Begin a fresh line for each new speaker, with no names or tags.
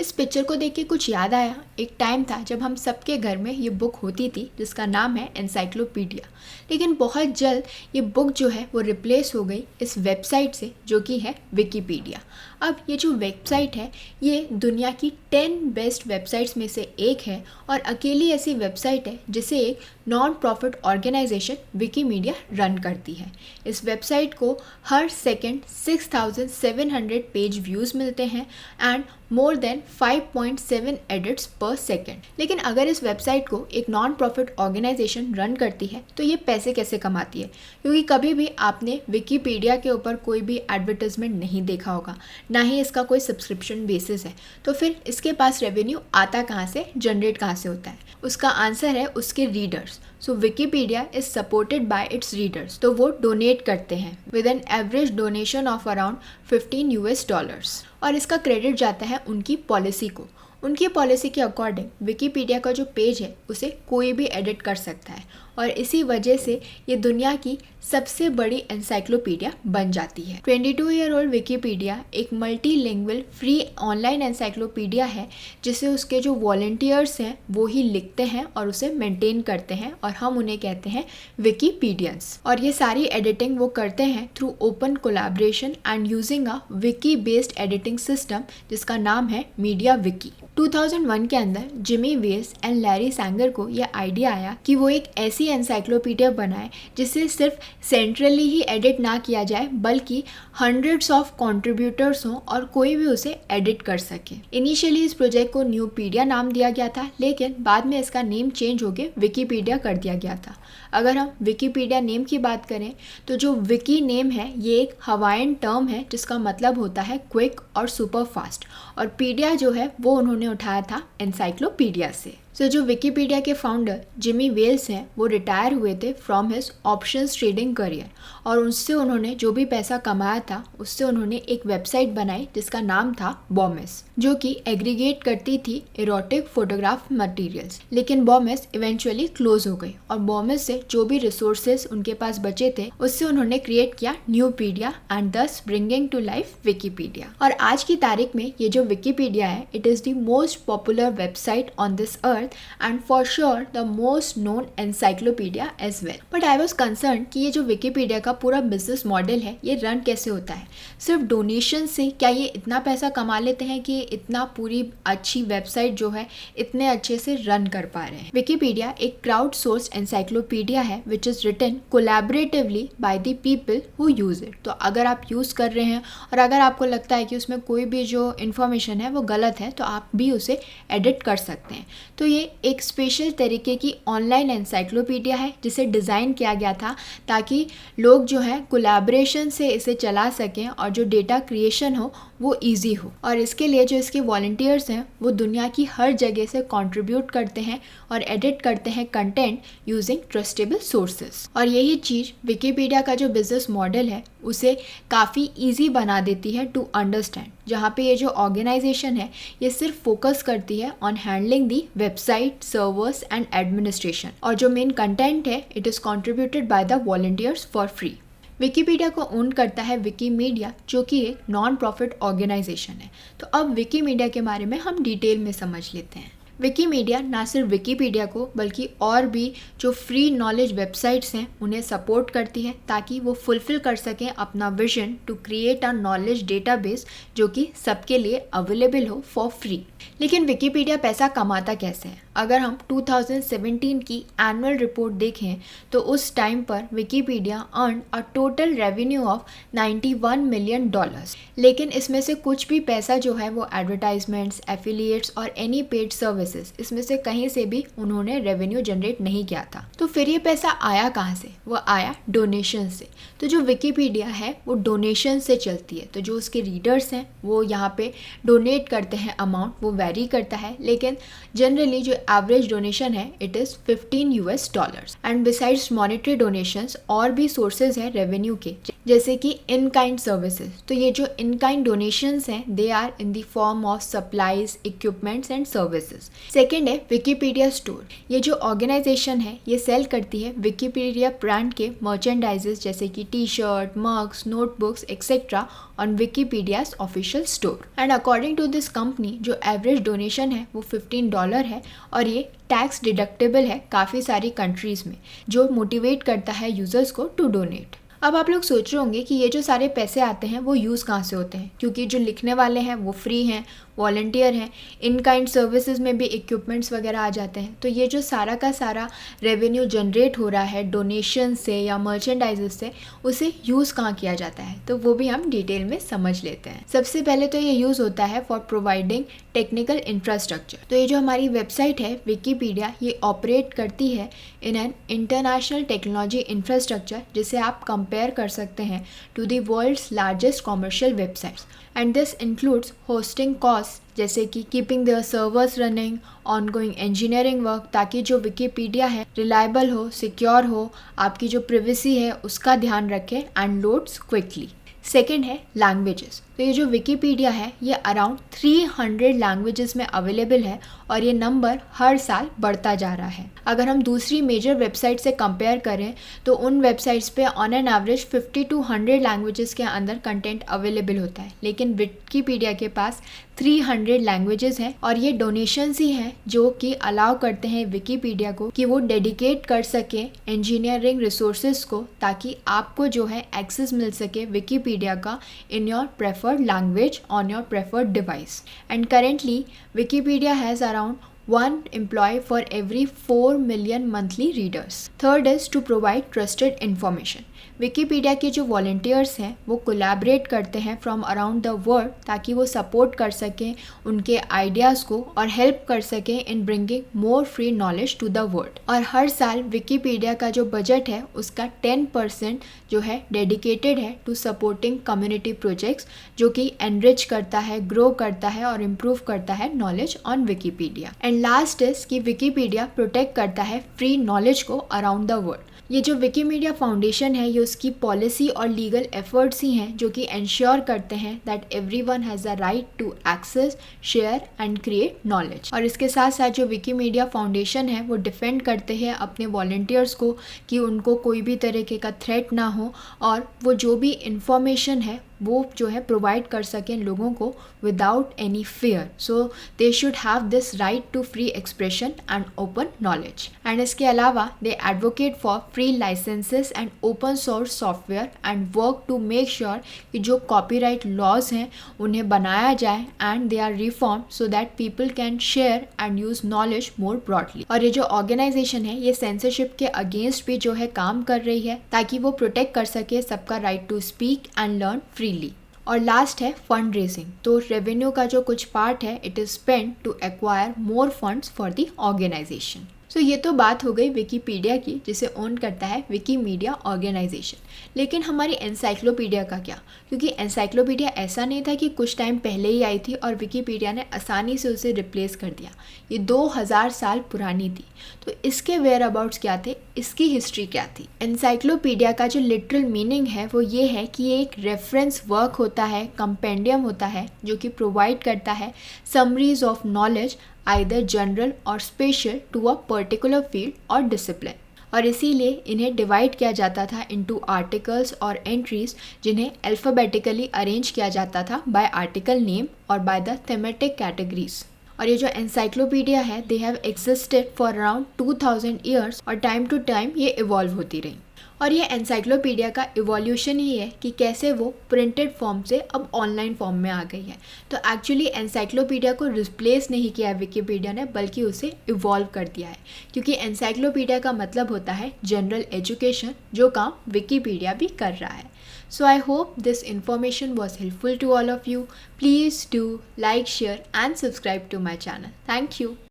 इस पिक्चर को देख के कुछ याद आया। एक टाइम था जब हम सबके घर में ये बुक होती थी जिसका नाम है एनसाइक्लोपीडिया। लेकिन बहुत जल्द ये बुक जो है वो रिप्लेस हो गई इस वेबसाइट से जो कि है विकीपीडिया। अब ये जो वेबसाइट है ये दुनिया की 10 बेस्ट वेबसाइट्स में से एक है और अकेली ऐसी वेबसाइट है जिसे एक non profit organisation Wikimedia run करती है। इस वेबसाइट को हर सेकंड 6700 पेज व्यूज़ मिलते हैं एंड मोर देन 5.7 एडिट्स पर सेकेंड। लेकिन अगर इस वेबसाइट को एक नॉन प्रॉफिट ऑर्गेनाइजेशन रन करती है तो ये पैसे कैसे कमाती है? क्योंकि कभी भी आपने विकीपीडिया के ऊपर कोई भी एडवर्टाइजमेंट नहीं देखा होगा, ना ही इसका कोई सब्सक्रिप्शन बेसिस है, तो फिर इसके पास रेवेन्यू आता कहाँ से, जनरेट कहाँ से होता है? उसका आंसर है उसके readers. So Wikipedia is supported by it's readers, तो वो डोनेट करते हैं with an average donation of around $15 और इसका क्रेडिट जाता है उनकी पॉलिसी को। उनकी पॉलिसी के अकॉर्डिंग विकीपीडिया का जो पेज है उसे कोई भी एडिट कर सकता है और इसी वजह से ये दुनिया की सबसे बड़ी एनसाइक्लोपीडिया बन जाती है। 22-year-old विकीपीडिया एक मल्टीलिंगुअल फ्री ऑनलाइन एनसाइक्लोपीडिया है जिसे उसके जो वॉलंटियर्स हैं वो ही लिखते हैं और उसे मेंटेन करते हैं और हम उन्हें कहते हैं विकीपीडियंस। और ये सारी एडिटिंग वो करते हैं through open collaboration and using a wiki based editing system जिसका नाम है मीडिया विकी। 2001 के अंदर Jimmy Wales and Larry Sanger को यह आइडिया आया कि वो एक ऐसी एनसाइक्लोपीडिया बनाए जिसे सिर्फ सेंट्रली ही एडिट ना किया जाए बल्कि हंड्रेड्स ऑफ कंट्रीब्यूटर्स हों और कोई भी उसे एडिट कर सके। इनिशियली इस प्रोजेक्ट को न्यूपीडिया नाम दिया गया था लेकिन बाद में इसका नेम चेंज होकर विकीपीडिया कर दिया गया था। अगर हम विकीपीडिया नेम की बात करें तो जो विकी नेम है ये एक हवाईन टर्म है जिसका मतलब होता है क्विक और सुपर फास्ट और पीडिया जो है वो उन्होंने उठाया था एनसाइक्लोपीडिया से। सो जो विकीपीडिया के फाउंडर जिमी वेल्स हैं वो रिटायर हुए थे from his options trading career और उससे उन्होंने जो भी पैसा कमाया था उससे उन्होंने एक वेबसाइट बनाई जिसका नाम था बॉमेस जो कि एग्रीगेट करती थी इरोटिक फोटोग्राफ मटेरियल्स। लेकिन बॉमेस इवेंचुअली क्लोज हो गई और बॉमेस से जो भी रिसोर्सेज उनके पास बचे थे उससे उन्होंने क्रिएट किया न्यूपीडिया एंड दस ब्रिंगिंग टू लाइफ विकीपीडिया। और आज की तारीख में ये जो विकीपीडिया है it is the most popular website on this earth and for sure the most known encyclopedia as well. But I was concerned कि ये जो विकीपीडिया का पूरा बिजनेस मॉडल है ये रन कैसे होता है? सिर्फ डोनेशन से क्या ये इतना पैसा कमा लेते हैं कि इतना पूरी अच्छी वेबसाइट जो है इतने अच्छे से रन कर पा रहे हैं? विकीपीडिया एक क्राउड सोर्स एनसाइक्लोपीडिया है which is written collaboratively by the people who use it. तो अगर आप यूज़ कर रहे हैं और अगर आपको लगता है कि उसमें कोई भी जो इन्फॉर्मेशन है वो गलत है तो आप भी उसे एडिट कर सकते हैं। तो ये एक स्पेशल तरीके की ऑनलाइन एनसाइक्लोपीडिया है जिसे डिज़ाइन किया गया था ताकि लोग जो है कोलैबोरेशन से इसे चला सकें और जो डेटा क्रिएशन हो वो इजी हो। और इसके लिए जो इसके वॉलंटियर्स हैं वो दुनिया की हर जगह से कंट्रीब्यूट करते हैं और एडिट करते हैं कंटेंट यूजिंग ट्रस्टेबल सोर्सेज। और यही चीज़ विकीपीडिया का जो बिजनेस मॉडल है उसे काफ़ी ईजी बना देती है टू अंडरस्टैंड, जहाँ पे ये जो ऑर्गेनाइजेशन है ये सिर्फ फोकस करती है on handling the website servers and administration और जो मेन कंटेंट है it is contributed by the volunteers for free. Wikipedia को ओन करता है विकीमीडिया जो कि एक नॉन प्रॉफिट ऑर्गेनाइजेशन है। तो अब विकीमीडिया के बारे में हम डिटेल में समझ लेते हैं। विकीमीडिया ना सिर्फ विकीपीडिया को बल्कि और भी जो फ्री नॉलेज वेबसाइट्स हैं उन्हें सपोर्ट करती है ताकि वो फुलफिल कर सकें अपना vision to create a knowledge database जो कि सबके लिए अवेलेबल हो फॉर फ्री। लेकिन विकीपीडिया पैसा कमाता कैसे है? अगर हम 2017 की एनुअल रिपोर्ट देखें तो उस टाइम पर Wikipedia earn a total revenue of $91 million. लेकिन इसमें से कुछ भी पैसा जो है वो एडवर्टाइजमेंट्स, एफिलिएट्स और एनी पेड सर्विसेज इसमें से कहीं से भी उन्होंने रेवेन्यू जनरेट नहीं किया था। तो फिर ये पैसा आया कहाँ से? वो आया डोनेशन से। तो जो विकीपीडिया है वो डोनेशन से चलती है। तो जो उसके रीडर्स हैं वो यहाँ पे डोनेट करते हैं अमाउंट, वो वेरी करता है लेकिन जनरली जो एवरेज डोनेशन है it is $15। And besides monetary donations और भी सोर्सेज हैं रेवेन्यू के जैसे कि इन काइंड सर्विसेज। तो ये जो इन काइंड डोनेशंस हैं they are in the form of supplies, equipments and services. Second है विकीपीडिया स्टोर। ये जो ऑर्गेनाइजेशन है ये सेल करती है विकीपीडिया ब्रांड के मर्चेंडाइजेस जैसे कि T shirt, mugs, notebooks etcetera on Wikipedia's official store. And according to this company जो एवरेज डोनेशन है वो $15 है और ये टैक्स डिडक्टेबल है काफ़ी सारी कंट्रीज़ में, जो मोटिवेट करता है यूज़र्स को टू डोनेट। अब आप लोग सोच रहे होंगे कि ये जो सारे पैसे आते हैं वो यूज़ कहाँ से होते हैं, क्योंकि जो लिखने वाले हैं वो फ्री हैं, वॉलंटियर हैं, इन काइंड सर्विसेज में भी इक्विपमेंट्स वगैरह आ जाते हैं। तो ये जो सारा का सारा रेवेन्यू जनरेट हो रहा है डोनेशन से या मर्चेंडाइजेस से, उसे यूज़ कहाँ किया जाता है, तो वो भी हम डिटेल में समझ लेते हैं। सबसे पहले तो ये यूज़ होता है फॉर प्रोवाइडिंग टेक्निकल इंफ्रास्ट्रक्चर। तो ये जो हमारी वेबसाइट है विकीपीडिया, ये ऑपरेट करती है in an international technology infrastructure, जिसे आप कंपेयर कर सकते हैं to the world's largest commercial websites. And this includes hosting cost जैसे कि keeping their servers running, ongoing engineering work, ताकि जो विकीपीडिया है रिलायबल हो, सिक्योर हो, आपकी जो प्रिवेसी है उसका ध्यान रखें एंड लोड्स क्विकली। सेकेंड है लैंग्वेजेस। तो ये जो विकीपीडिया है ये अराउंड 300 लैंग्वेजेस में अवेलेबल है और ये नंबर हर साल बढ़ता जा रहा है। अगर हम दूसरी मेजर वेबसाइट से कंपेयर करें तो उन वेबसाइट्स पे on an average 50 to 100 languages के अंदर कंटेंट अवेलेबल होता है, लेकिन विकीपीडिया के पास 300 लैंग्वेजेस हैं और ये डोनेशंस ही हैं जो कि अलाउ करते हैं विकीपीडिया को कि वो डेडिकेट कर सके इंजीनियरिंग रिसोर्सेज को, ताकि आपको जो है एक्सेस मिल सके विकीपीडिया का in your preferred language on your preferred device. And currently Wikipedia has around 1 employee for every 4 million monthly readers. Third is to provide trusted information. Wikipedia के जो वॉलंटियर्स हैं वो कोलैबोरेट करते हैं फ्रॉम अराउंड द वर्ल्ड, ताकि वो support कर सकें उनके आइडियाज़ को और हेल्प कर सकें in bringing more free knowledge to the world. और हर साल विकीपीडिया का जो बजट है उसका 10% जो है डेडिकेटेड है टू सपोर्टिंग कम्युनिटी प्रोजेक्ट्स, जो कि एनरिच करता है, ग्रो करता है और इम्प्रूव करता है knowledge on Wikipedia. And last is कि विकीपीडिया प्रोटेक्ट करता है फ्री नॉलेज को अराउंड द वर्ल्ड। ये जो विकीमीडिया फाउंडेशन है ये उसकी पॉलिसी और लीगल एफर्ट्स ही हैं जो कि इंश्योर करते हैं that everyone has the right to access, share and create knowledge. और इसके साथ साथ जो विकीमीडिया फाउंडेशन है वो डिफेंड करते हैं अपने वॉलंटियर्स को कि उनको कोई भी तरीके का थ्रेट ना हो और वो जो भी इंफॉर्मेशन है वो जो है प्रोवाइड कर सकें लोगों को without any fear. So they should have this right to free expression and open knowledge. And इसके अलावा they advocate for free licenses and open source software and work to make sure कि जो copyright laws हैं उन्हें बनाया जाए and they are reform so that people can share and use knowledge more broadly. और ये जो ऑर्गेनाइजेशन है ये सेंसरशिप के अगेंस्ट भी जो है काम कर रही है ताकि वो प्रोटेक्ट कर सके सबका right to speak and learn free. और लास्ट है फंड रेजिंग। तो रेवेन्यू का जो कुछ पार्ट है it is spend to acquire more funds for the organisation. So ये तो बात हो गई विकीपीडिया की, जिसे ओन करता है विकीमीडिया ऑर्गेनाइजेशन। लेकिन हमारी एनसाइक्लोपीडिया का क्या? क्योंकि एनसाइक्लोपीडिया ऐसा नहीं था कि कुछ टाइम पहले ही आई थी और विकीपीडिया ने आसानी से उसे रिप्लेस कर दिया। ये 2000 साल पुरानी थी। तो इसके वेयर अबाउट्स क्या थे, इसकी हिस्ट्री क्या थी? एनसाइक्लोपीडिया का जो लिटरल मीनिंग है वो ये है कि ये एक रेफरेंस वर्क होता है, कंपेंडियम होता है, जो कि प्रोवाइड करता है summaries of knowledge either general or special to a particular field or discipline. और इसीलिए इन्हें डिवाइड किया जाता था इनटू आर्टिकल्स और एंट्रीज, जिन्हें अल्फ़ाबेटिकली अरेंज किया जाता था by article name or by the thematic categories. और ये जो एनसाइक्लोपीडिया है they have existed for around 2000 years और टाइम टू टाइम ये इवॉल्व होती रही। और ये एनसाइक्लोपीडिया का इवोल्यूशन ही है कि कैसे वो प्रिंटेड फॉर्म से अब ऑनलाइन फॉर्म में आ गई है। तो एक्चुअली एनसाइक्लोपीडिया को रिप्लेस नहीं किया है विकीपीडिया ने, बल्कि उसे इवॉल्व कर दिया है, क्योंकि एनसाइक्लोपीडिया का मतलब होता है जनरल एजुकेशन, जो काम विकीपीडिया भी कर रहा है। So I hope this information was helpful to all of you. Please do like, share and subscribe to my channel. Thank you.